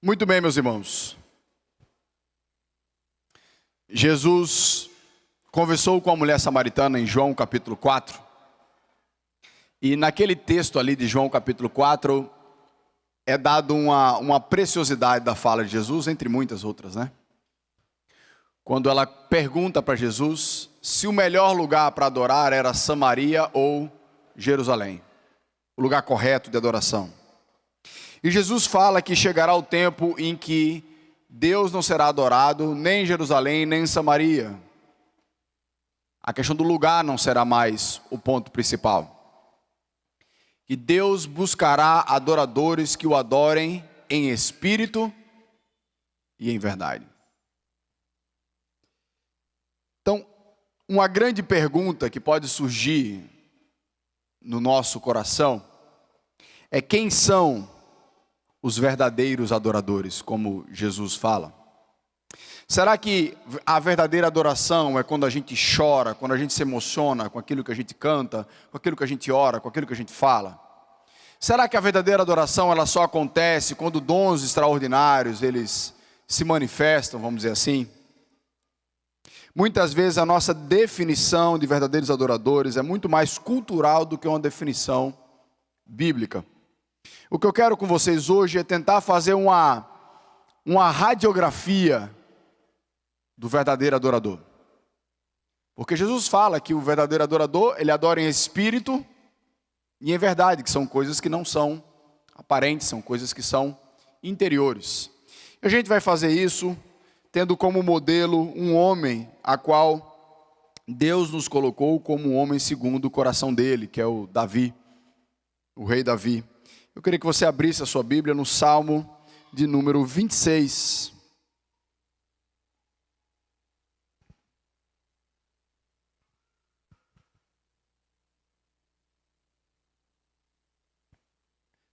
Muito bem, meus irmãos. Jesus conversou com a mulher samaritana em João capítulo 4. E naquele texto ali de João capítulo 4, é dado uma preciosidade da fala de Jesus, entre muitas outras, né? Quando ela pergunta para Jesus se o melhor lugar para adorar era Samaria ou Jerusalém. O lugar correto de adoração. E Jesus fala que chegará o tempo em que Deus não será adorado nem em Jerusalém, nem em Samaria. A questão do lugar não será mais o ponto principal. E Deus buscará adoradores que o adorem em espírito e em verdade. Então, uma grande pergunta que pode surgir no nosso coração é: quem são os verdadeiros adoradores, como Jesus fala? Será que a verdadeira adoração é quando a gente chora, quando a gente se emociona com aquilo que a gente canta, com aquilo que a gente ora, com aquilo que a gente fala? Será que a verdadeira adoração ela só acontece quando dons extraordinários eles se manifestam, vamos dizer assim? Muitas vezes a nossa definição de verdadeiros adoradores é muito mais cultural do que uma definição bíblica. O que eu quero com vocês hoje é tentar fazer uma radiografia do verdadeiro adorador. Porque Jesus fala que o verdadeiro adorador, ele adora em espírito e em verdade, que são coisas que não são aparentes, são coisas que são interiores. E a gente vai fazer isso tendo como modelo um homem a qual Deus nos colocou como um homem segundo o coração dele, que é o Davi, o rei Davi. Eu queria que você abrisse a sua Bíblia no Salmo de número 26.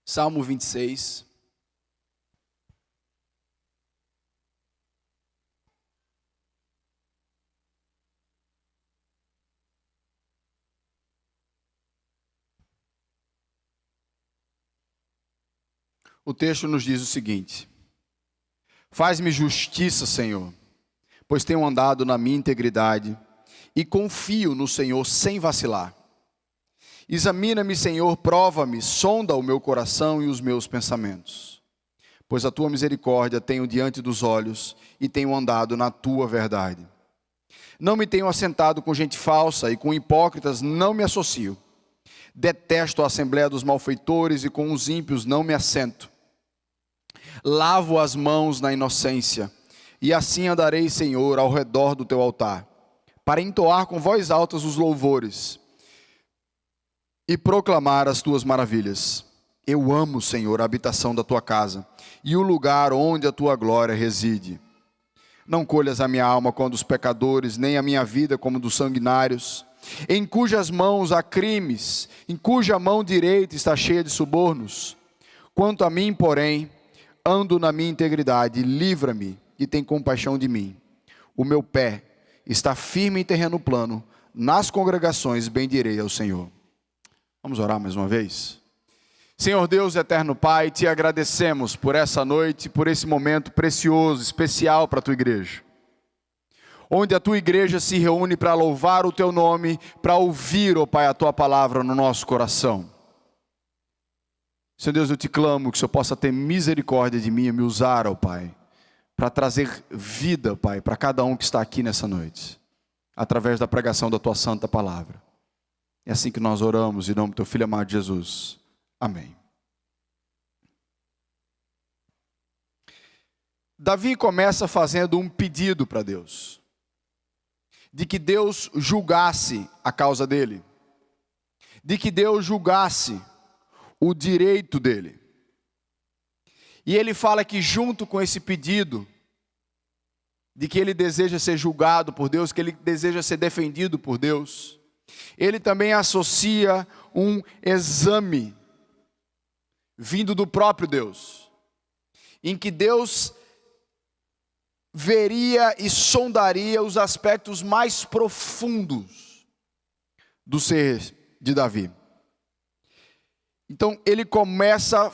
Salmo 26. O texto nos diz o seguinte: faz-me justiça, Senhor, pois tenho andado na minha integridade e confio no Senhor sem vacilar. Examina-me, Senhor, prova-me, sonda o meu coração e os meus pensamentos. Pois a tua misericórdia tenho diante dos olhos e tenho andado na tua verdade. Não me tenho assentado com gente falsa e com hipócritas não me associo. Detesto a assembleia dos malfeitores e com os ímpios não me assento. Lavo as mãos na inocência, e assim andarei, Senhor, ao redor do teu altar, para entoar com voz alta os louvores e proclamar as tuas maravilhas. Eu amo, Senhor, a habitação da tua casa, e o lugar onde a tua glória reside. Não colhas a minha alma como dos pecadores, nem a minha vida como dos sanguinários, em cujas mãos há crimes, em cuja mão direita está cheia de subornos. Quanto a mim, porém, ando na minha integridade, livra-me e tem compaixão de mim. O meu pé está firme em terreno plano, nas congregações bendirei ao Senhor. Vamos orar mais uma vez? Senhor Deus, eterno Pai, te agradecemos por essa noite, por esse momento precioso, especial para a tua igreja. Onde a tua igreja se reúne para louvar o teu nome, para ouvir, ó Pai, a tua palavra no nosso coração. Senhor Deus, eu te clamo que o Senhor possa ter misericórdia de mim e me usar, ó Pai, para trazer vida, Pai, para cada um que está aqui nessa noite, através da pregação da tua santa palavra. É assim que nós oramos, em nome do teu Filho amado Jesus. Amém. Davi começa fazendo um pedido para Deus, de que Deus julgasse a causa dele, de que Deus julgasse o direito dele. E ele fala que junto com esse pedido, de que ele deseja ser julgado por Deus, que ele deseja ser defendido por Deus, ele também associa um exame vindo do próprio Deus, em que Deus veria e sondaria os aspectos mais profundos do ser de Davi. Então ele começa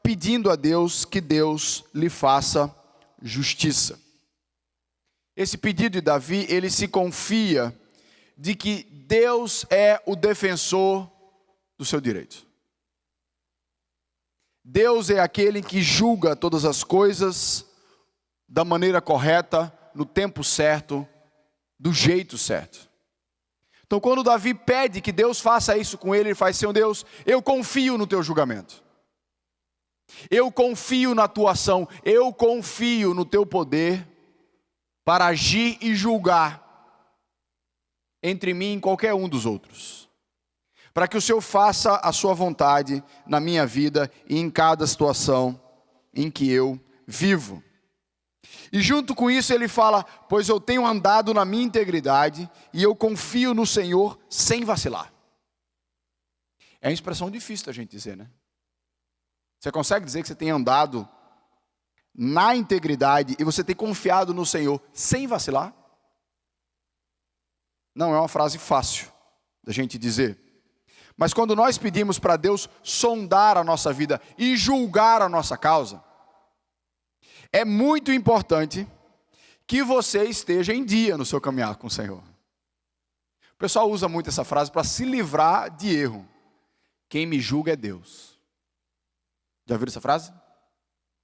pedindo a Deus que Deus lhe faça justiça. Esse pedido de Davi, ele se confia de que Deus é o defensor do seu direito. Deus é aquele que julga todas as coisas da maneira correta, no tempo certo, do jeito certo. Então, quando Davi pede que Deus faça isso com ele, ele faz: Senhor Deus, eu confio no teu julgamento. Eu confio na tua ação. Eu confio no teu poder para agir e julgar entre mim e qualquer um dos outros. Para que o Senhor faça a sua vontade na minha vida e em cada situação em que eu vivo. E junto com isso ele fala: pois eu tenho andado na minha integridade e eu confio no Senhor sem vacilar. É uma expressão difícil da gente dizer, né? Você consegue dizer que você tem andado na integridade e você tem confiado no Senhor sem vacilar? Não é uma frase fácil da gente dizer. Mas quando nós pedimos para Deus sondar a nossa vida e julgar a nossa causa, é muito importante que você esteja em dia no seu caminhar com o Senhor. O pessoal usa muito essa frase para se livrar de erro. Quem me julga é Deus. Já viram essa frase?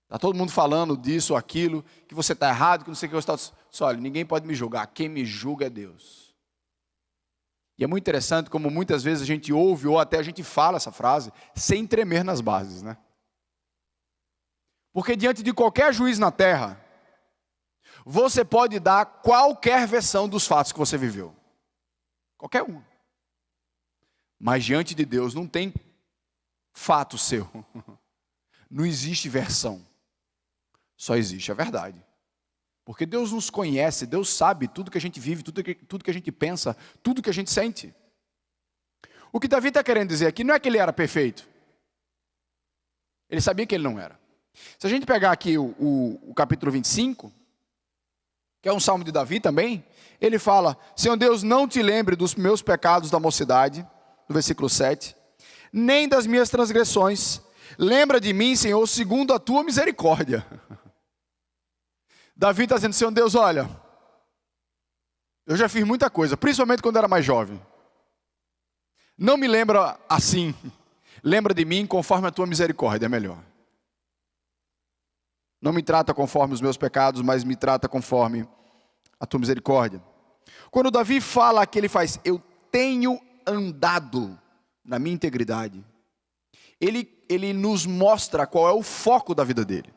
Está todo mundo falando disso ou aquilo, que você está errado, que não sei o que você está... Só, olha, ninguém pode me julgar, quem me julga é Deus. E é muito interessante como muitas vezes a gente ouve ou até a gente fala essa frase sem tremer nas bases, né? Porque diante de qualquer juiz na terra, você pode dar qualquer versão dos fatos que você viveu. Qualquer um. Mas diante de Deus não tem fato seu. Não existe versão. Só existe a verdade. Porque Deus nos conhece, Deus sabe tudo que a gente vive, tudo que a gente pensa, tudo que a gente sente. O que Davi está querendo dizer aqui não é que ele era perfeito. Ele sabia que ele não era. Se a gente pegar aqui o capítulo 25, que é um salmo de Davi também, ele fala: Senhor Deus, não te lembre dos meus pecados da mocidade, no versículo 7, nem das minhas transgressões. Lembra de mim, Senhor, segundo a tua misericórdia. Davi está dizendo: Senhor Deus, olha, eu já fiz muita coisa, principalmente quando era mais jovem. Não me lembra assim. Lembra de mim conforme a tua misericórdia, é melhor. Não me trata conforme os meus pecados, mas me trata conforme a tua misericórdia. Quando Davi fala que ele faz: eu tenho andado na minha integridade, ele nos mostra qual é o foco da vida dele.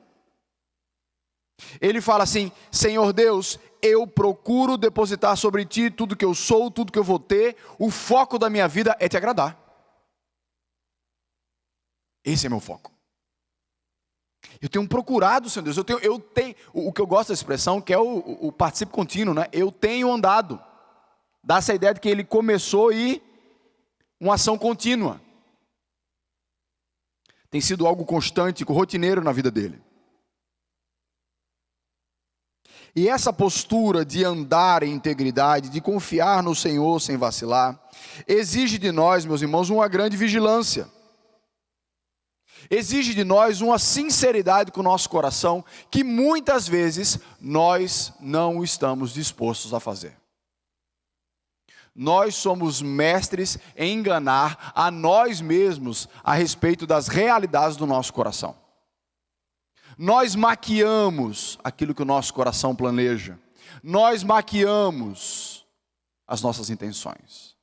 Ele fala assim: Senhor Deus, eu procuro depositar sobre ti tudo que eu sou, tudo que eu vou ter. O foco da minha vida é te agradar. Esse é meu foco. Eu tenho procurado, Senhor Deus, eu tenho, o que eu gosto da expressão, que é o particípio contínuo, né? Eu tenho andado. Dá essa ideia de que ele começou e uma ação contínua. Tem sido algo constante, rotineiro na vida dele. E essa postura de andar em integridade, de confiar no Senhor sem vacilar, exige de nós, meus irmãos, uma grande vigilância. Exige de nós uma sinceridade com o nosso coração, que muitas vezes nós não estamos dispostos a fazer. Nós somos mestres em enganar a nós mesmos a respeito das realidades do nosso coração. Nós maquiamos aquilo que o nosso coração planeja. Nós maquiamos as nossas intenções.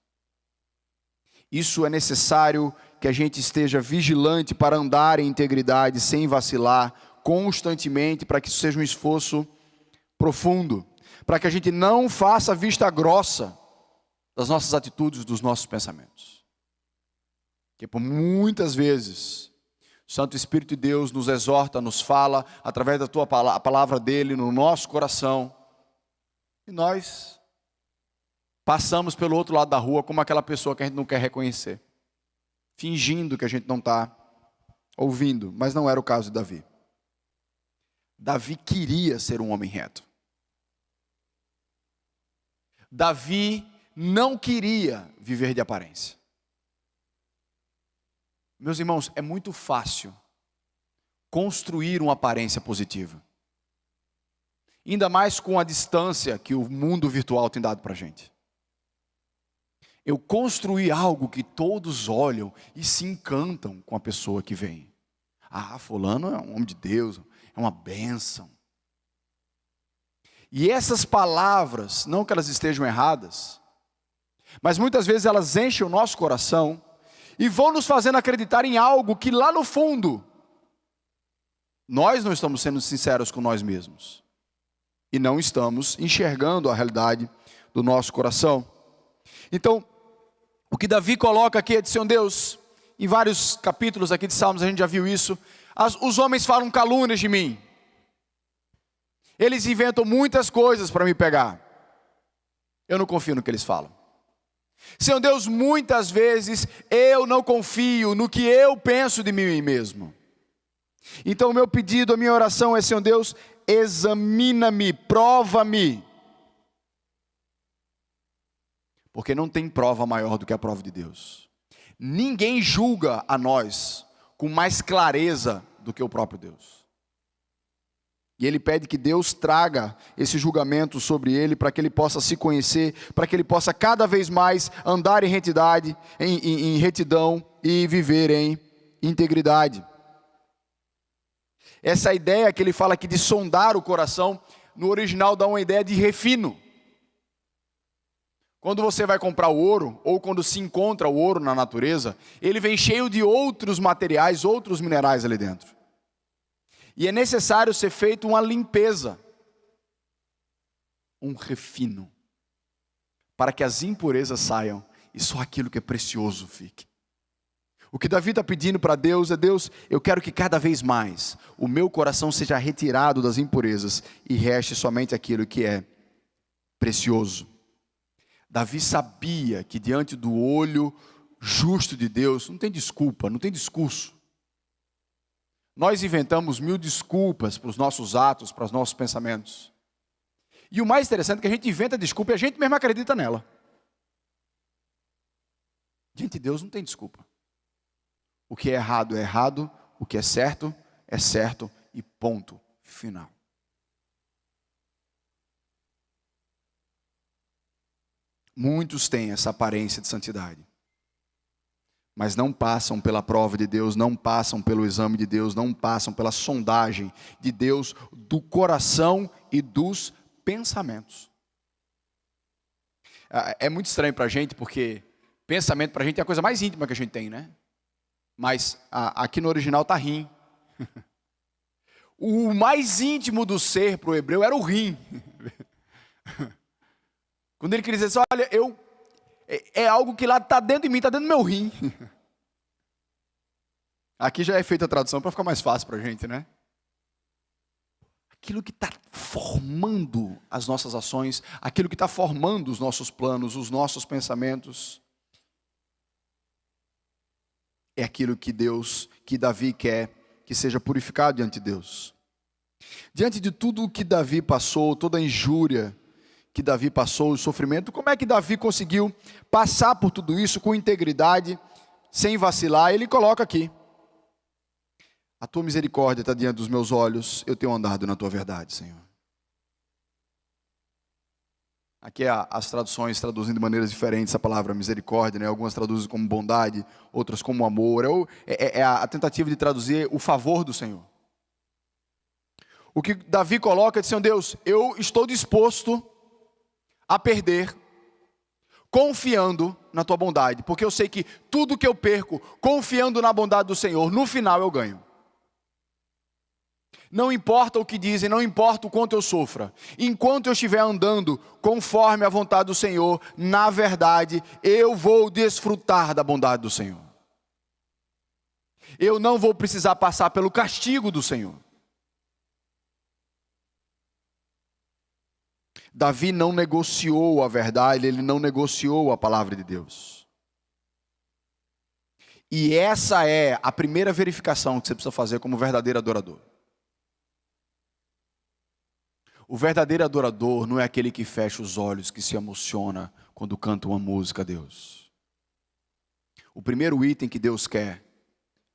Isso é necessário que a gente esteja vigilante para andar em integridade, sem vacilar, constantemente, para que isso seja um esforço profundo. Para que a gente não faça vista grossa das nossas atitudes, dos nossos pensamentos. Porque por muitas vezes o Santo Espírito de Deus nos exorta, nos fala, através da a palavra dele no nosso coração. E nós passamos pelo outro lado da rua como aquela pessoa que a gente não quer reconhecer. Fingindo que a gente não está ouvindo. Mas não era o caso de Davi. Davi queria ser um homem reto. Davi não queria viver de aparência. Meus irmãos, é muito fácil construir uma aparência positiva. Ainda mais com a distância que o mundo virtual tem dado para a gente. Eu construí algo que todos olham e se encantam com a pessoa que vem. Ah, fulano é um homem de Deus, é uma bênção. E essas palavras, não que elas estejam erradas, mas muitas vezes elas enchem o nosso coração e vão nos fazendo acreditar em algo que lá no fundo, nós não estamos sendo sinceros com nós mesmos. E não estamos enxergando a realidade do nosso coração. Então, o que Davi coloca aqui é de Senhor Deus, em vários capítulos aqui de Salmos a gente já viu isso. Os homens falam calúnias de mim. Eles inventam muitas coisas para me pegar. Eu não confio no que eles falam. Senhor Deus, muitas vezes eu não confio no que eu penso de mim mesmo. Então o meu pedido, a minha oração é, Senhor Deus, examina-me, prova-me. Porque não tem prova maior do que a prova de Deus. Ninguém julga a nós com mais clareza do que o próprio Deus. E ele pede que Deus traga esse julgamento sobre ele, para que ele possa se conhecer, para que ele possa cada vez mais andar em retidão, em retidão e viver em integridade. Essa ideia que ele fala aqui de sondar o coração, no original dá uma ideia de refino. Quando você vai comprar o ouro, ou quando se encontra o ouro na natureza, ele vem cheio de outros materiais, outros minerais ali dentro. E é necessário ser feita uma limpeza, um refino, para que as impurezas saiam e só aquilo que é precioso fique. O que Davi está pedindo para Deus é: Deus, eu quero que cada vez mais o meu coração seja retirado das impurezas e reste somente aquilo que é precioso. Davi sabia que diante do olho justo de Deus não tem desculpa, não tem discurso. Nós inventamos 1000 desculpas para os nossos atos, para os nossos pensamentos. E o mais interessante é que a gente inventa desculpa e a gente mesmo acredita nela. Diante de Deus não tem desculpa. O que é errado, o que é certo e ponto final. Muitos têm essa aparência de santidade, mas não passam pela prova de Deus, não passam pelo exame de Deus, não passam pela sondagem de Deus, do coração e dos pensamentos. É muito estranho para a gente, porque pensamento para a gente é a coisa mais íntima que a gente tem, né? Mas aqui no original está rim. O mais íntimo do ser para o hebreu era o rim. Quando ele queria dizer assim: olha, é algo que lá está dentro de mim, está dentro do meu rim. Aqui já é feita a tradução para ficar mais fácil para a gente, né? Aquilo que está formando as nossas ações, aquilo que está formando os nossos planos, os nossos pensamentos, é aquilo que Davi quer que seja purificado diante de Deus. Diante de tudo o que Davi passou, toda a injúria que Davi passou, o sofrimento, como é que Davi conseguiu passar por tudo isso com integridade, sem vacilar? Ele coloca aqui: a tua misericórdia está diante dos meus olhos, eu tenho andado na tua verdade, Senhor. Aqui as traduções traduzem de maneiras diferentes a palavra misericórdia, né? Algumas traduzem como bondade, outras como amor. É a tentativa de traduzir o favor do Senhor. O que Davi coloca é de: Senhor Deus, eu estou disposto a perder, confiando na tua bondade, porque eu sei que tudo que eu perco, confiando na bondade do Senhor, no final eu ganho. Não importa o que dizem, não importa o quanto eu sofra, enquanto eu estiver andando conforme a vontade do Senhor, na verdade, eu vou desfrutar da bondade do Senhor. Eu não vou precisar passar pelo castigo do Senhor. Davi não negociou a verdade, ele não negociou a palavra de Deus. E essa é a primeira verificação que você precisa fazer como verdadeiro adorador. O verdadeiro adorador não é aquele que fecha os olhos, que se emociona quando canta uma música a Deus. O primeiro item que Deus quer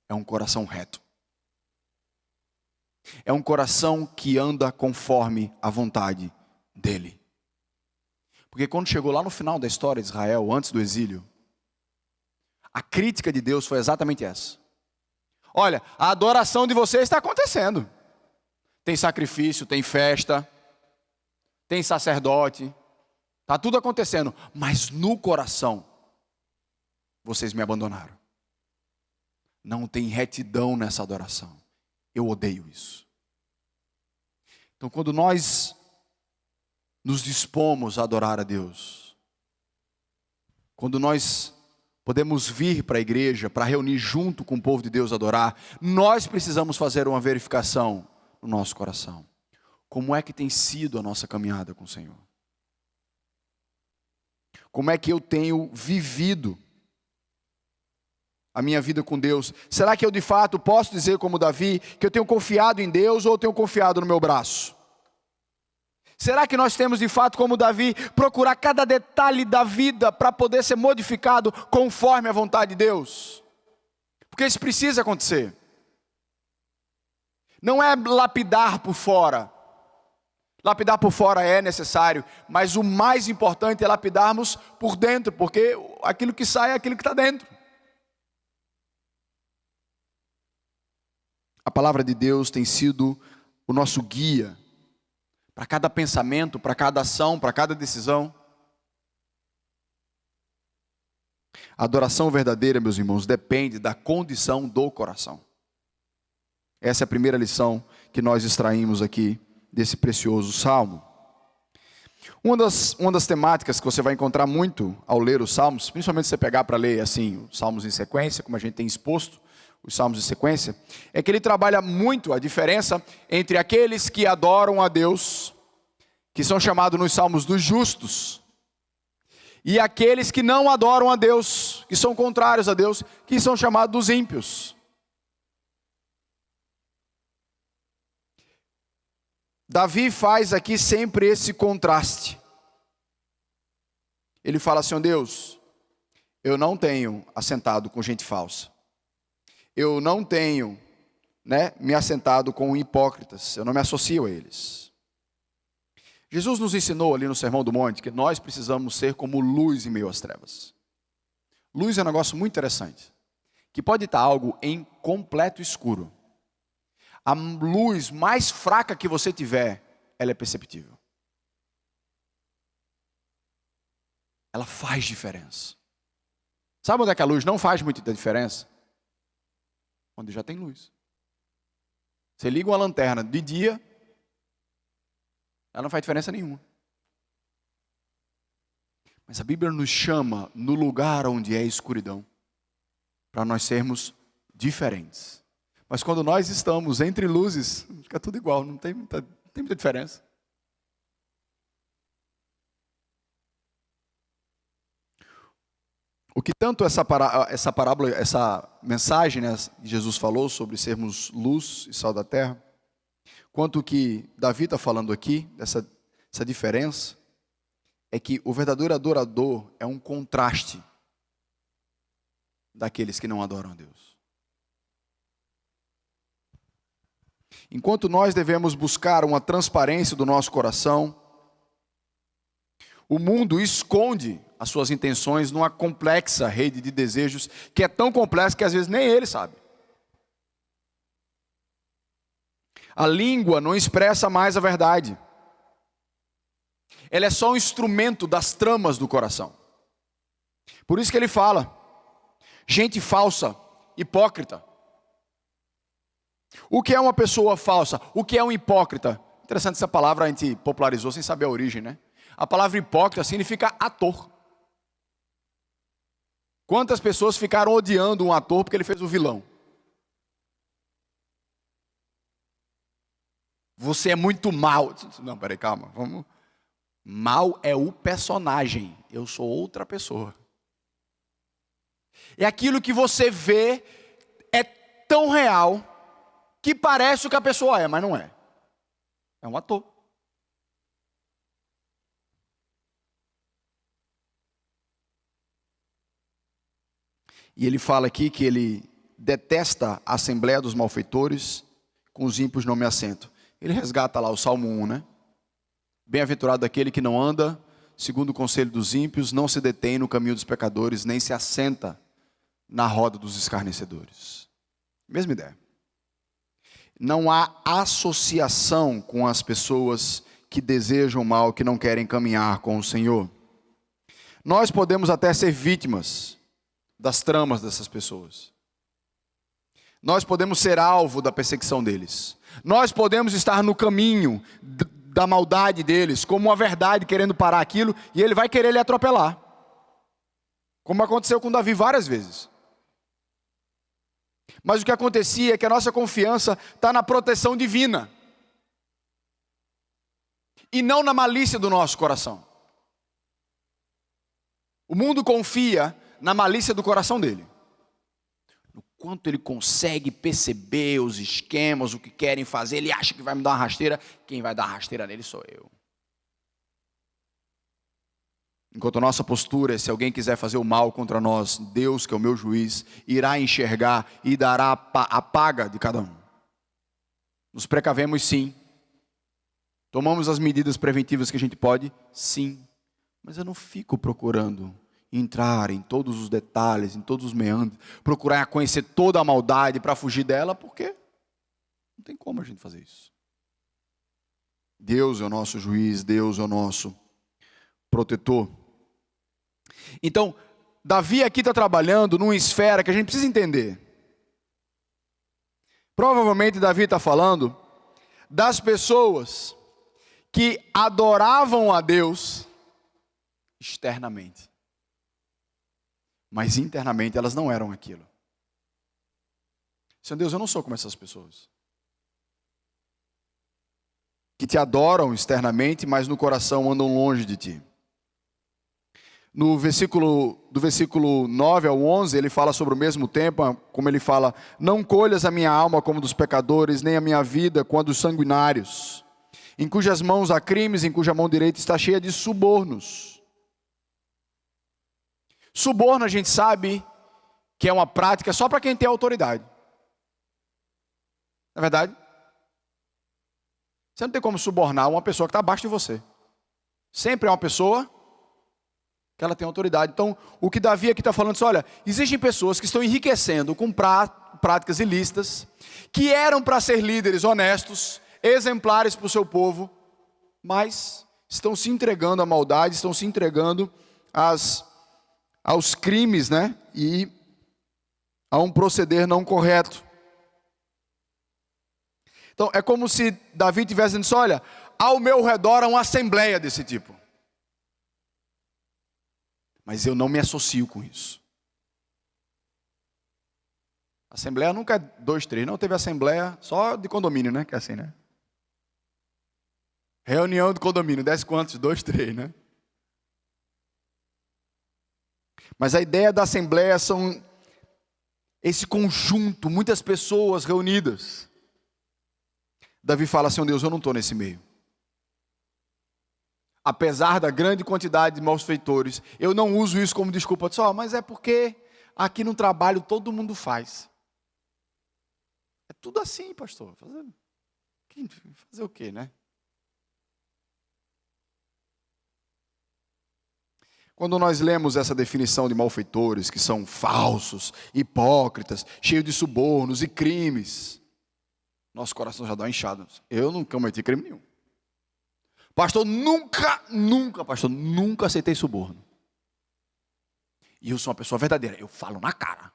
é um coração reto. é um coração que anda conforme a vontade dele. Porque quando chegou lá no final da história de Israel, antes do exílio, a crítica de Deus foi exatamente essa. Olha, a adoração de vocês está acontecendo. Tem sacrifício, tem festa, tem sacerdote, está tudo acontecendo. Mas no coração, vocês me abandonaram. Não tem retidão nessa adoração. Eu odeio isso. Então, quando nós nos dispomos a adorar a Deus, quando nós podemos vir para a igreja, para reunir junto com o povo de Deus adorar, nós precisamos fazer uma verificação no nosso coração. Como é que tem sido a nossa caminhada com o Senhor? Como é que eu tenho vivido a minha vida com Deus? Será que eu de fato posso dizer como Davi, que eu tenho confiado em Deus ou eu tenho confiado no meu braço? Será que nós temos de fato como Davi, procurar cada detalhe da vida para poder ser modificado conforme a vontade de Deus? Porque isso precisa acontecer. Não é lapidar por fora. Lapidar por fora é necessário, mas o mais importante é lapidarmos por dentro, porque aquilo que sai é aquilo que está dentro. A palavra de Deus tem sido o nosso guia para cada pensamento, para cada ação, para cada decisão. A adoração verdadeira, meus irmãos, depende da condição do coração. Essa é a primeira lição que nós extraímos aqui desse precioso salmo. Uma das temáticas que você vai encontrar muito ao ler os salmos, principalmente se você pegar para ler assim, os salmos em sequência, como a gente tem exposto, os salmos em sequência, é que ele trabalha muito a diferença entre aqueles que adoram a Deus, que são chamados nos salmos dos justos, e aqueles que não adoram a Deus, que são contrários a Deus, que são chamados dos ímpios. Davi faz aqui sempre esse contraste. Ele fala assim: ó Deus, eu não tenho assentado com gente falsa. Eu não tenho, me assentado com hipócritas. Eu não me associo a eles. Jesus nos ensinou ali no Sermão do Monte que nós precisamos ser como luz em meio às trevas. Luz é um negócio muito interessante, que pode estar algo em completo escuro. A luz mais fraca que você tiver, ela é perceptível. Ela faz diferença. Sabe onde é que a luz não faz muita diferença? Onde já tem luz. Você liga uma lanterna de dia, ela não faz diferença nenhuma. Mas a Bíblia nos chama no lugar onde é escuridão, para nós sermos diferentes. Mas quando nós estamos entre luzes, fica tudo igual, não tem muita diferença. O que tanto essa parábola, essa mensagem, que Jesus falou sobre sermos luz e sal da terra, quanto o que Davi está falando aqui, essa diferença, é que o verdadeiro adorador é um contraste daqueles que não adoram a Deus. Enquanto nós devemos buscar uma transparência do nosso coração, o mundo esconde as suas intenções numa complexa rede de desejos, que é tão complexa que às vezes nem ele sabe. A língua não expressa mais a verdade. Ela é só um instrumento das tramas do coração. Por isso que ele fala, gente falsa, hipócrita. O que é uma pessoa falsa? O que é um hipócrita? Interessante, essa palavra a gente popularizou sem saber a origem, né? A palavra hipócrita significa ator. Quantas pessoas ficaram odiando um ator porque ele fez o vilão? Você é muito mal. Não, peraí, calma. Vamos. Mal é o personagem. Eu sou outra pessoa. É aquilo que você vê é tão real que parece o que a pessoa é, mas não é. É um ator. E ele fala aqui que ele detesta a assembleia dos malfeitores, com os ímpios não me assento. Ele resgata lá o Salmo 1, né? Bem-aventurado aquele que não anda segundo o conselho dos ímpios, não se detém no caminho dos pecadores, nem se assenta na roda dos escarnecedores. Mesma ideia. Não há associação com as pessoas que desejam mal, que não querem caminhar com o Senhor. Nós podemos até ser vítimas das tramas dessas pessoas. Nós podemos ser alvo da perseguição deles. Nós podemos estar no caminho da maldade deles, como uma verdade querendo parar aquilo, e ele vai querer lhe atropelar. Como aconteceu com Davi várias vezes. Mas o que acontecia é que a nossa confiança está na proteção divina. E não na malícia do nosso coração. O mundo confia na malícia do coração dele. No quanto ele consegue perceber os esquemas, o que querem fazer, ele acha que vai me dar uma rasteira. Quem vai dar uma rasteira nele sou eu. Enquanto a nossa postura é, se alguém quiser fazer o mal contra nós, Deus, que é o meu juiz, irá enxergar e dará a paga de cada um. Nos precavemos, sim. Tomamos as medidas preventivas que a gente pode, sim. Mas eu não fico procurando entrar em todos os detalhes, em todos os meandros, procurar conhecer toda a maldade para fugir dela, porque não tem como a gente fazer isso. Deus é o nosso juiz, Deus é o nosso protetor. Então, Davi aqui está trabalhando numa esfera que a gente precisa entender. Provavelmente Davi está falando das pessoas que adoravam a Deus externamente, mas internamente elas não eram aquilo. Senhor Deus, eu não sou como essas pessoas que te adoram externamente, mas no coração andam longe de ti. Do versículo 9 ao 11, ele fala sobre o mesmo tempo, como ele fala: não colhas a minha alma como dos pecadores, nem a minha vida como a dos sanguinários, em cujas mãos há crimes, em cuja mão direita está cheia de subornos. Suborno a gente sabe que é uma prática só para quem tem autoridade. Não é verdade? Você não tem como subornar uma pessoa que está abaixo de você. Sempre é uma pessoa que ela tem autoridade. Então, o que Davi aqui está falando é: olha, existem pessoas que estão enriquecendo com práticas ilícitas, que eram para ser líderes honestos, exemplares para o seu povo, mas estão se entregando à maldade, estão se entregando aos crimes, né? E a um proceder não correto. Então, é como se Davi estivesse dizendo: olha, ao meu redor há uma assembleia desse tipo. Mas eu não me associo com isso. Assembleia nunca é 2, 3. Não teve assembleia só de condomínio, né? Que é assim, né? Reunião de condomínio. 10 quantos? 2, 3, né? Mas a ideia da assembleia são esse conjunto, muitas pessoas reunidas. Davi fala assim: Deus, eu não estou nesse meio. Apesar da grande quantidade de malfeitores, eu não uso isso como desculpa. Só, mas é porque aqui no trabalho todo mundo faz. É tudo assim, pastor. Fazer o quê, né? Quando nós lemos essa definição de malfeitores, que são falsos, hipócritas, cheios de subornos e crimes, nosso coração já dá uma inchada. Eu não cometi crime nenhum. Pastor, nunca aceitei suborno. E eu sou uma pessoa verdadeira, eu falo na cara.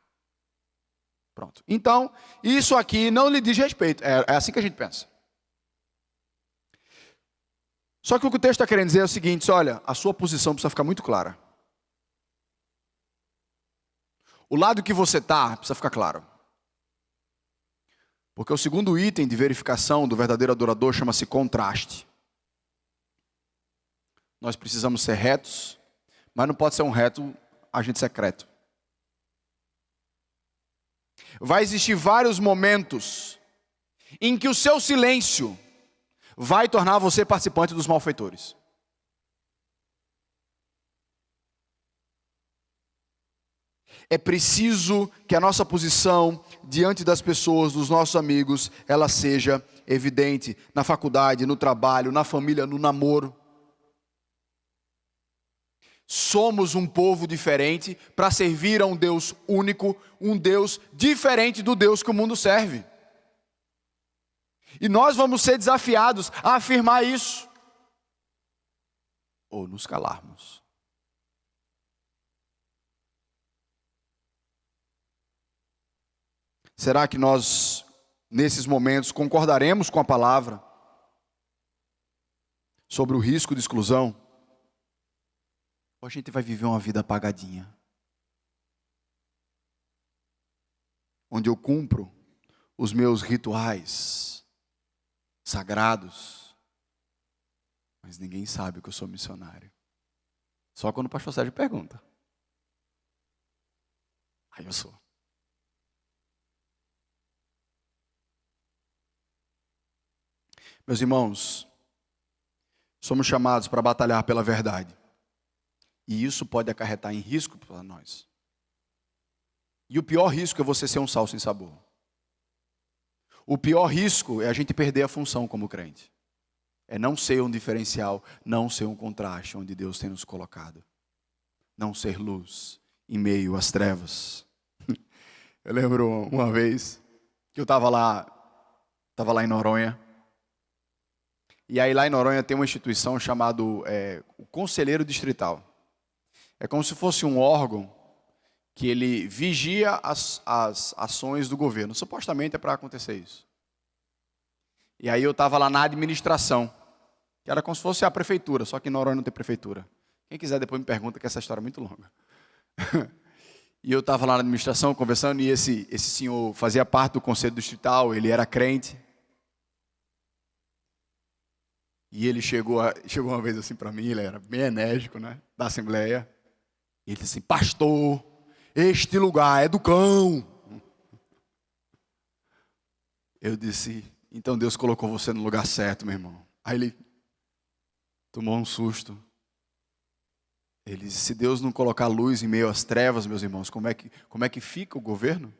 Pronto. Então, isso aqui não lhe diz respeito. É assim que a gente pensa. Só que o que o texto está querendo dizer é o seguinte: olha, a sua posição precisa ficar muito clara. O lado que você está precisa ficar claro. Porque o segundo item de verificação do verdadeiro adorador chama-se contraste. Nós precisamos ser retos, mas não pode ser um reto agente secreto. Vai existir vários momentos em que o seu silêncio vai tornar você participante dos malfeitores. É preciso que a nossa posição diante das pessoas, dos nossos amigos, ela seja evidente na faculdade, no trabalho, na família, no namoro. Somos um povo diferente para servir a um Deus único, um Deus diferente do Deus que o mundo serve. E nós vamos ser desafiados a afirmar isso, ou nos calarmos. Será que nós, nesses momentos, concordaremos com a palavra sobre o risco de exclusão? Ou a gente vai viver uma vida apagadinha, onde eu cumpro os meus rituais sagrados, mas ninguém sabe que eu sou missionário? Só quando o pastor Sérgio pergunta. Aí eu sou. Meus irmãos, somos chamados para batalhar pela verdade. E isso pode acarretar em risco para nós. E o pior risco é você ser um sal sem sabor. O pior risco é a gente perder a função como crente. É não ser um diferencial, não ser um contraste onde Deus tem nos colocado. Não ser luz em meio às trevas. Eu lembro uma vez que eu estava lá em Noronha. E aí lá em Noronha tem uma instituição chamada o Conselheiro Distrital. É como se fosse um órgão que ele vigia as ações do governo. Supostamente é para acontecer isso. E aí eu estava lá na administração, que era como se fosse a prefeitura, só que em Noronha não tem prefeitura. Quem quiser depois me pergunta, que essa história é muito longa. E eu estava lá na administração conversando, e esse senhor fazia parte do Conselho Distrital, ele era crente. E ele chegou uma vez assim para mim, ele era bem enérgico, né, da Assembleia. E ele disse assim: pastor, este lugar é do cão. Eu disse: então Deus colocou você no lugar certo, meu irmão. Aí ele tomou um susto. Ele disse: se Deus não colocar luz em meio às trevas, meus irmãos, como é que fica o governo?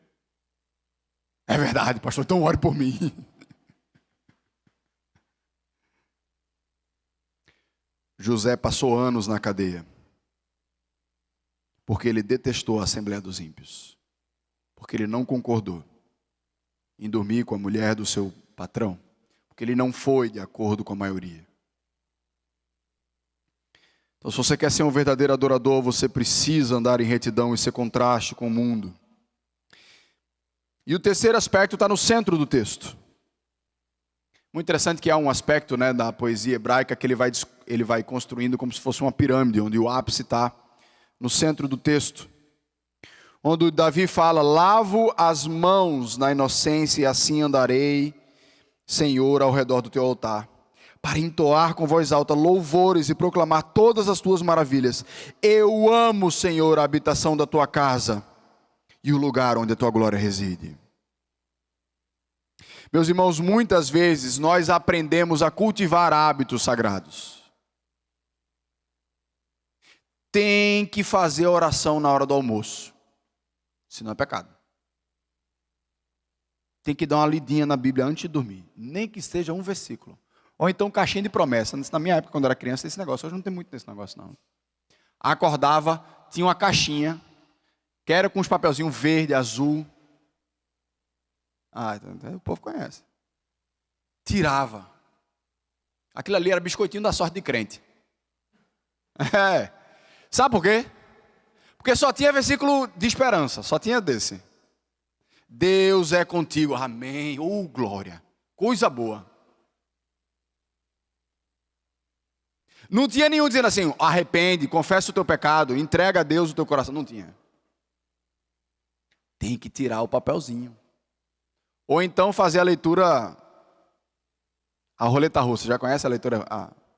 É verdade, pastor, então ore por mim. José passou anos na cadeia, porque ele detestou a Assembleia dos Ímpios, porque ele não concordou em dormir com a mulher do seu patrão, porque ele não foi de acordo com a maioria. Então, se você quer ser um verdadeiro adorador, você precisa andar em retidão e ser contraste com o mundo. E o terceiro aspecto está no centro do texto. Muito interessante que há um aspecto, né, da poesia hebraica que ele vai construindo como se fosse uma pirâmide, onde o ápice está no centro do texto. Onde Davi fala: lavo as mãos na inocência e assim andarei, Senhor, ao redor do teu altar, para entoar com voz alta louvores e proclamar todas as tuas maravilhas. Eu amo, Senhor, a habitação da tua casa e o lugar onde a tua glória reside. Meus irmãos, muitas vezes nós aprendemos a cultivar hábitos sagrados. Tem que fazer oração na hora do almoço, senão é pecado. Tem que dar uma lidinha na Bíblia antes de dormir, nem que seja um versículo. Ou então caixinha de promessa. Na minha época, quando eu era criança, esse negócio. Hoje não tem muito desse negócio, não. Acordava, tinha uma caixinha, que era com uns papelzinhos verde, azul. O povo conhece. Tirava. Aquilo ali era biscoitinho da sorte de crente. Sabe por quê? Porque só tinha versículo de esperança, só tinha desse. Deus é contigo, amém, glória, coisa boa. Não tinha nenhum dizendo assim: arrepende, confessa o teu pecado, entrega a Deus o teu coração. Não tinha. Tem que tirar o papelzinho. Ou então fazer a leitura, a roleta russa. Já conhece a leitura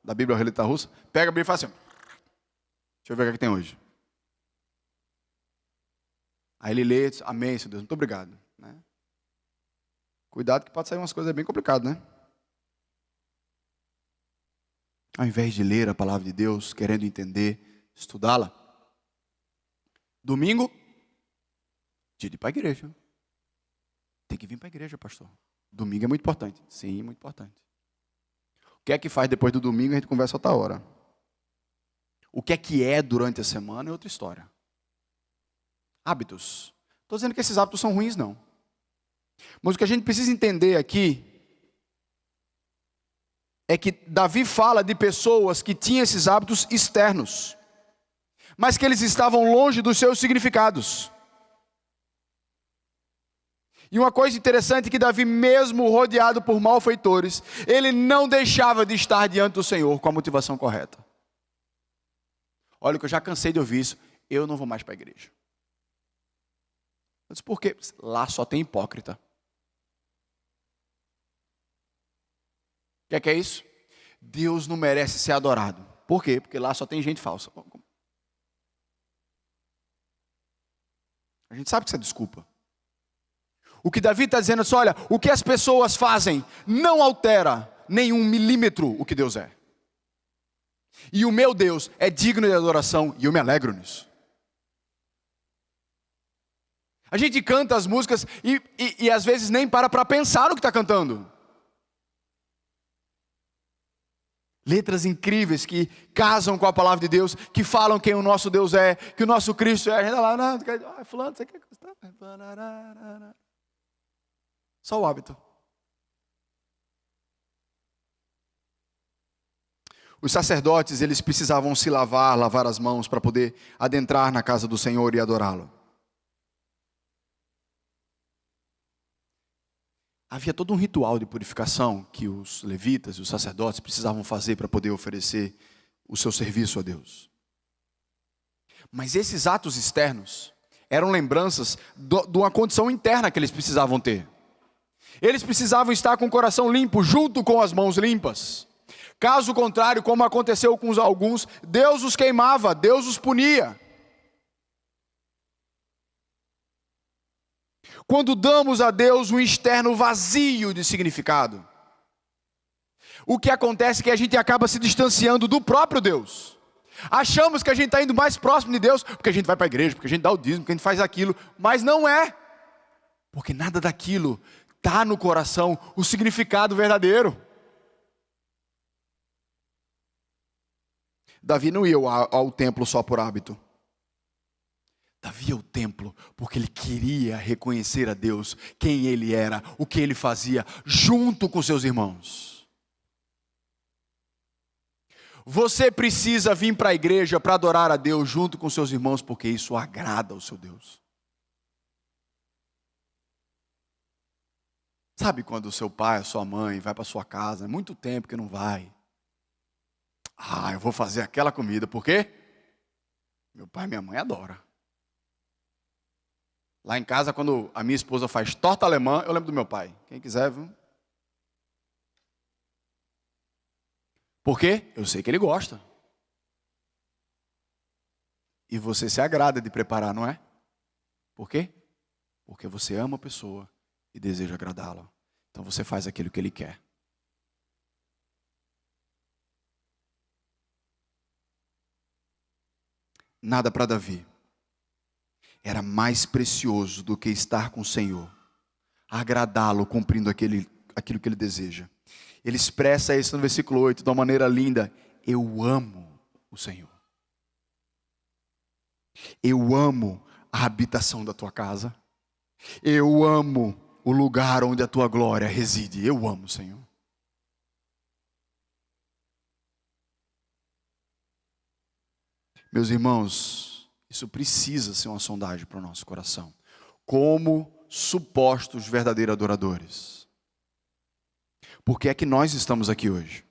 da Bíblia, a roleta russa? Pega a Bíblia e faz assim: deixa eu ver o que tem hoje. Aí ele lê, diz: amém, Senhor Deus, muito obrigado. Né? Cuidado que pode sair umas coisas bem complicadas, né? Ao invés de ler a palavra de Deus, querendo entender, estudá-la. Domingo, Dia de ir para a igreja. Tem que vir para a igreja, pastor. Domingo é muito importante. Sim, muito importante. O que é que faz depois do domingo, a gente conversa outra hora. O que é durante a semana é outra história. Hábitos. Estou dizendo que esses hábitos são ruins, não. Mas o que a gente precisa entender aqui é que Davi fala de pessoas que tinham esses hábitos externos, mas que eles estavam longe dos seus significados. E uma coisa interessante é que Davi, mesmo rodeado por malfeitores, ele não deixava de estar diante do Senhor com a motivação correta. Olha, que eu já cansei de ouvir isso, eu não vou mais para a igreja. Eu disse, por quê? Lá só tem hipócrita. O que é isso? Deus não merece ser adorado. Por quê? Porque lá só tem gente falsa. A gente sabe que isso é desculpa. O que Davi está dizendo é assim, olha, o que as pessoas fazem não altera nem 1 milímetro o que Deus é. E o meu Deus é digno de adoração e eu me alegro nisso. A gente canta as músicas e às vezes nem para pensar no que está cantando. Letras incríveis que casam com a palavra de Deus, que falam quem o nosso Deus é, que o nosso Cristo é. A gente está lá, não, fulano, você quer gostar? Só o hábito. Os sacerdotes, eles precisavam se lavar as mãos para poder adentrar na casa do Senhor e adorá-lo. Havia todo um ritual de purificação que os levitas e os sacerdotes precisavam fazer para poder oferecer o seu serviço a Deus. Mas esses atos externos eram lembranças de uma condição interna que eles precisavam ter. Eles precisavam estar com o coração limpo, junto com as mãos limpas. Caso contrário, como aconteceu com alguns, Deus os queimava, Deus os punia. Quando damos a Deus um externo vazio de significado, o que acontece é que a gente acaba se distanciando do próprio Deus. Achamos que a gente está indo mais próximo de Deus, porque a gente vai para a igreja, porque a gente dá o dízimo, porque a gente faz aquilo, mas não é. Porque nada daquilo está no coração o significado verdadeiro. Davi não ia ao templo só por hábito. Davi ia ao templo porque ele queria reconhecer a Deus, quem ele era, o que ele fazia, junto com seus irmãos. Você precisa vir para a igreja para adorar a Deus junto com seus irmãos, porque isso agrada ao seu Deus. Sabe quando o seu pai, a sua mãe vai para sua casa, é muito tempo que não vai. Eu vou fazer aquela comida, por quê? Meu pai e minha mãe adoram. Lá em casa, quando a minha esposa faz torta alemã, eu lembro do meu pai. Quem quiser, viu? Por quê? Eu sei que ele gosta. E você se agrada de preparar, não é? Por quê? Porque você ama a pessoa e deseja agradá-la. Então você faz aquilo que ele quer. Nada para Davi era mais precioso do que estar com o Senhor, agradá-lo, cumprindo aquilo que ele deseja. Ele expressa isso no versículo 8 de uma maneira linda. Eu amo o Senhor. Eu amo a habitação da tua casa. Eu amo o lugar onde a tua glória reside. Eu amo o Senhor. Meus irmãos, isso precisa ser uma sondagem para o nosso coração. Como supostos verdadeiros adoradores. Por que é que nós estamos aqui hoje?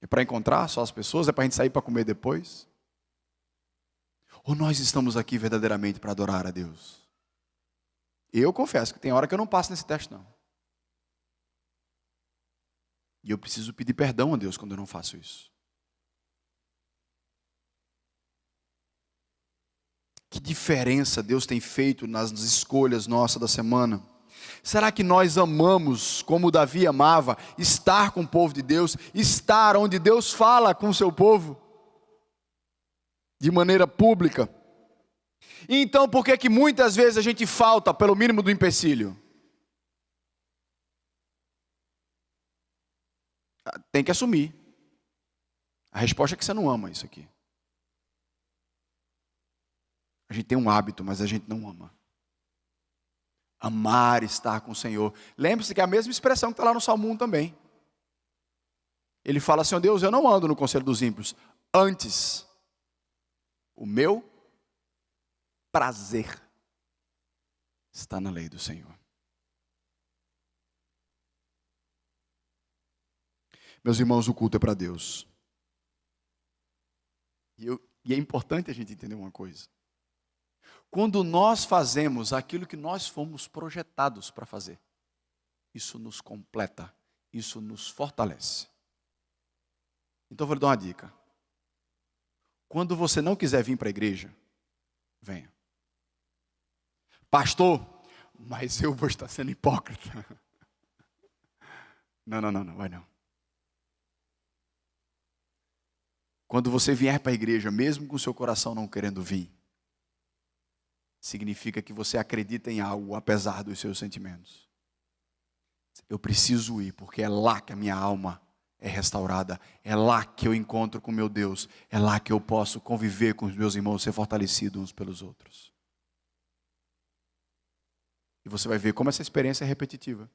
É para encontrar só as pessoas? É para a gente sair para comer depois? Ou nós estamos aqui verdadeiramente para adorar a Deus? Eu confesso que tem hora que eu não passo nesse teste, não. E eu preciso pedir perdão a Deus quando eu não faço isso. Que diferença Deus tem feito nas escolhas nossas da semana? Será que nós amamos, como Davi amava, estar com o povo de Deus, estar onde Deus fala com o seu povo, de maneira pública? Então por que muitas vezes a gente falta pelo mínimo do empecilho? Tem que assumir. A resposta é que você não ama isso aqui. A gente tem um hábito, mas a gente não ama. Amar estar com o Senhor. Lembre-se que é a mesma expressão que está lá no Salmo 1 também. Ele fala assim: ó Deus, eu não ando no conselho dos ímpios. Antes, o meu prazer está na lei do Senhor. Meus irmãos, o culto é para Deus. E é importante a gente entender uma coisa. Quando nós fazemos aquilo que nós fomos projetados para fazer, isso nos completa, isso nos fortalece. Então eu vou lhe dar uma dica. Quando você não quiser vir para a igreja, venha. Pastor, mas eu vou estar sendo hipócrita. Não, vai não. Quando você vier para a igreja, mesmo com o seu coração não querendo vir, significa que você acredita em algo, apesar dos seus sentimentos. Eu preciso ir, porque é lá que a minha alma é restaurada, é lá que eu encontro com meu Deus, é lá que eu posso conviver com os meus irmãos, ser fortalecidos uns pelos outros. E você vai ver como essa experiência é repetitiva.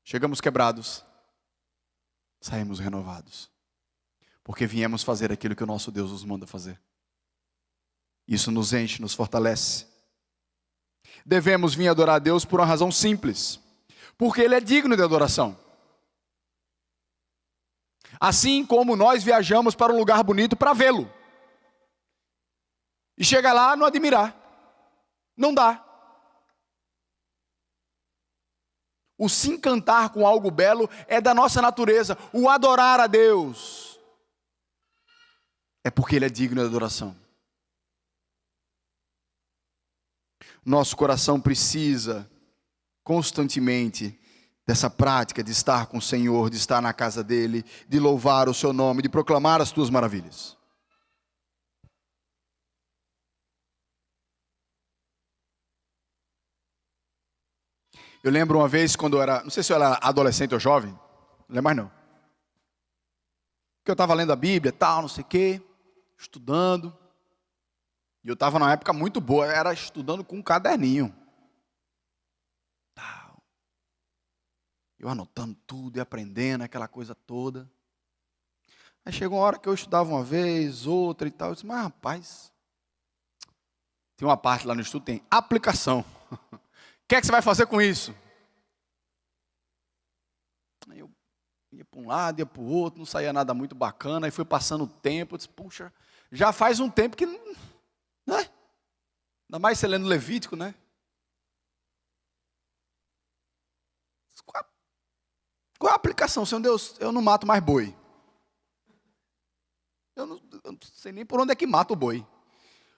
Chegamos quebrados, saímos renovados. Porque viemos fazer aquilo que o nosso Deus nos manda fazer. Isso nos enche, nos fortalece. Devemos vir adorar a Deus por uma razão simples. Porque Ele é digno de adoração. Assim como nós viajamos para um lugar bonito para vê-lo. E chega lá não admirar. Não dá. O se encantar com algo belo é da nossa natureza. O adorar a Deus é porque Ele é digno de adoração. Nosso coração precisa constantemente dessa prática de estar com o Senhor, de estar na casa dEle, de louvar o seu nome, de proclamar as tuas maravilhas. Eu lembro uma vez quando eu era, não sei se eu era adolescente ou jovem, não lembro mais não. Que eu estava lendo a Bíblia, tal, não sei o quê, estudando. E eu estava numa época muito boa, era estudando com um caderninho. Tal. Eu anotando tudo e aprendendo, aquela coisa toda. Aí chegou uma hora que eu estudava uma vez, outra e tal. Eu disse, mas rapaz, tem uma parte lá no estudo, tem aplicação. O que é que você vai fazer com isso? Aí eu ia para um lado, ia para o outro, não saía nada muito bacana. Aí foi passando o tempo, eu disse, puxa, já faz um tempo que, né? Ainda mais você lendo Levítico, né? Qual é a aplicação? Senhor Deus, eu não mato mais boi. Eu não sei nem por onde é que mata o boi.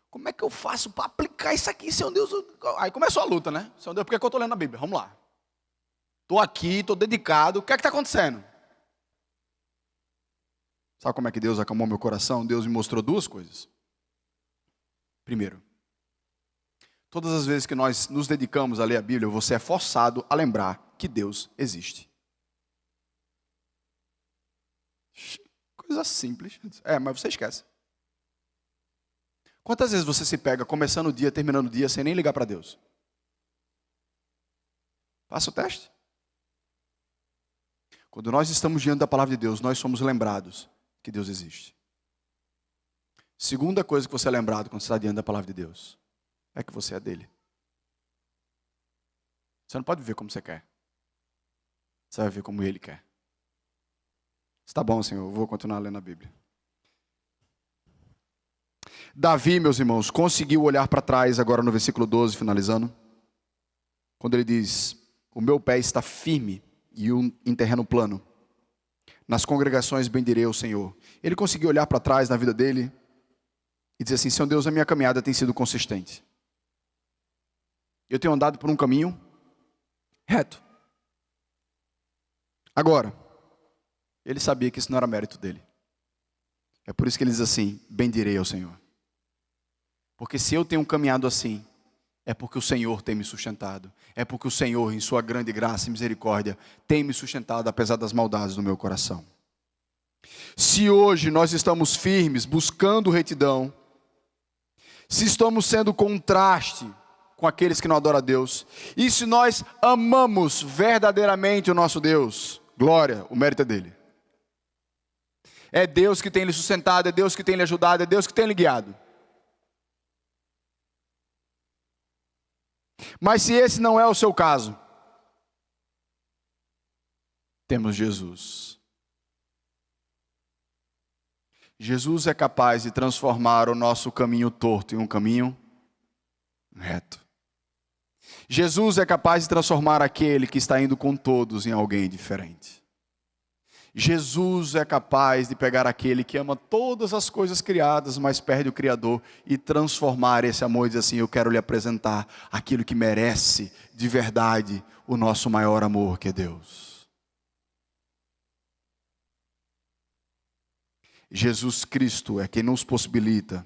Como é que eu faço para aplicar isso aqui, Senhor Deus? Aí começou a luta, né? Senhor Deus, por que eu estou lendo a Bíblia? Vamos lá. Estou aqui, estou dedicado. O que é que está acontecendo? Sabe como é que Deus acalmou meu coração? Deus me mostrou duas coisas. Primeiro, todas as vezes que nós nos dedicamos a ler a Bíblia, você é forçado a lembrar que Deus existe. Coisa simples. Mas você esquece. Quantas vezes você se pega começando o dia, terminando o dia, sem nem ligar para Deus? Faça o teste. Quando nós estamos diante da palavra de Deus, nós somos lembrados que Deus existe. Segunda coisa que você é lembrado quando você está diante da palavra de Deus, é que você é dele. Você não pode viver como você quer. Você vai viver como ele quer. Está bom, Senhor, eu vou continuar lendo a Bíblia. Davi, meus irmãos, conseguiu olhar para trás agora no versículo 12, finalizando. Quando ele diz, o meu pé está firme e em terreno plano. Nas congregações bendirei ao Senhor. Ele conseguiu olhar para trás na vida dele e dizer assim, Senhor Deus, a minha caminhada tem sido consistente. Eu tenho andado por um caminho reto. Agora, ele sabia que isso não era mérito dele. É por isso que ele diz assim, bendirei ao Senhor. Porque se eu tenho caminhado assim, é porque o Senhor tem me sustentado. É porque o Senhor, em sua grande graça e misericórdia, tem me sustentado apesar das maldades do meu coração. Se hoje nós estamos firmes, buscando retidão, se estamos sendo contraste com aqueles que não adoram a Deus, e se nós amamos verdadeiramente o nosso Deus, glória, o mérito é dele. É Deus que tem lhe sustentado, é Deus que tem lhe ajudado, é Deus que tem lhe guiado. Mas se esse não é o seu caso, temos Jesus. Jesus é capaz de transformar o nosso caminho torto em um caminho reto. Jesus é capaz de transformar aquele que está indo com todos em alguém diferente. Jesus é capaz de pegar aquele que ama todas as coisas criadas, mas perde o Criador, e transformar esse amor e dizer assim: eu quero lhe apresentar aquilo que merece de verdade o nosso maior amor, que é Deus. Jesus Cristo é quem nos possibilita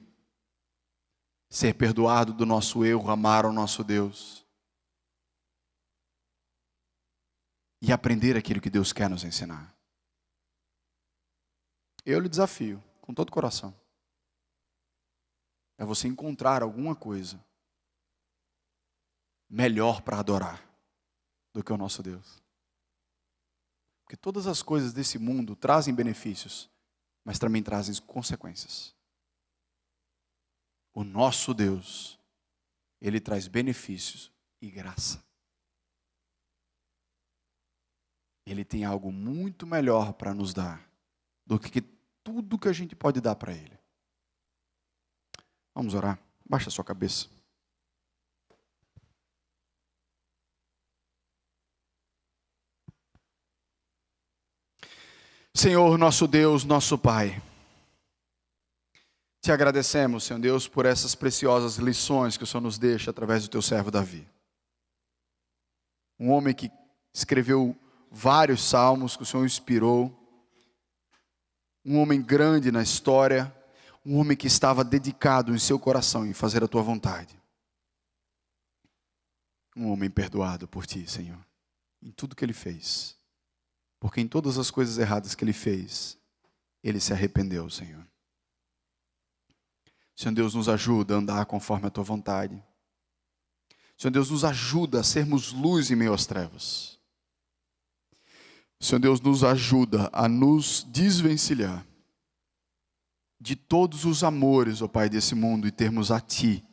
ser perdoado do nosso erro, amar o nosso Deus e aprender aquilo que Deus quer nos ensinar. Eu lhe desafio, com todo o coração, é você encontrar alguma coisa melhor para adorar do que o nosso Deus. Porque todas as coisas desse mundo trazem benefícios, mas também trazem consequências. O nosso Deus, Ele traz benefícios e graça. Ele tem algo muito melhor para nos dar do que tudo que a gente pode dar para Ele. Vamos orar? Baixa a sua cabeça. Senhor, nosso Deus, nosso Pai, te agradecemos, Senhor Deus, por essas preciosas lições que o Senhor nos deixa através do teu servo Davi. Um homem que escreveu vários salmos que o Senhor inspirou. Um homem grande na história, um homem que estava dedicado em seu coração em fazer a tua vontade. Um homem perdoado por ti, Senhor, em tudo que ele fez. Porque em todas as coisas erradas que ele fez, ele se arrependeu, Senhor. Senhor Deus, nos ajuda a andar conforme a tua vontade. Senhor Deus, nos ajuda a sermos luz em meio às trevas. Senhor Deus, nos ajuda a nos desvencilhar de todos os amores, ó Pai, desse mundo, e termos a Ti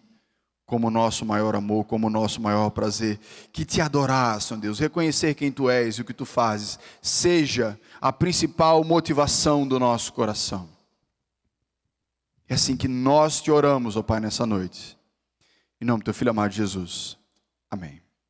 como nosso maior amor, como nosso maior prazer. Que te adorar, Senhor Deus, reconhecer quem Tu és e o que Tu fazes, seja a principal motivação do nosso coração. É assim que nós te oramos, ó Pai, nessa noite. Em nome do Teu Filho amado Jesus. Amém.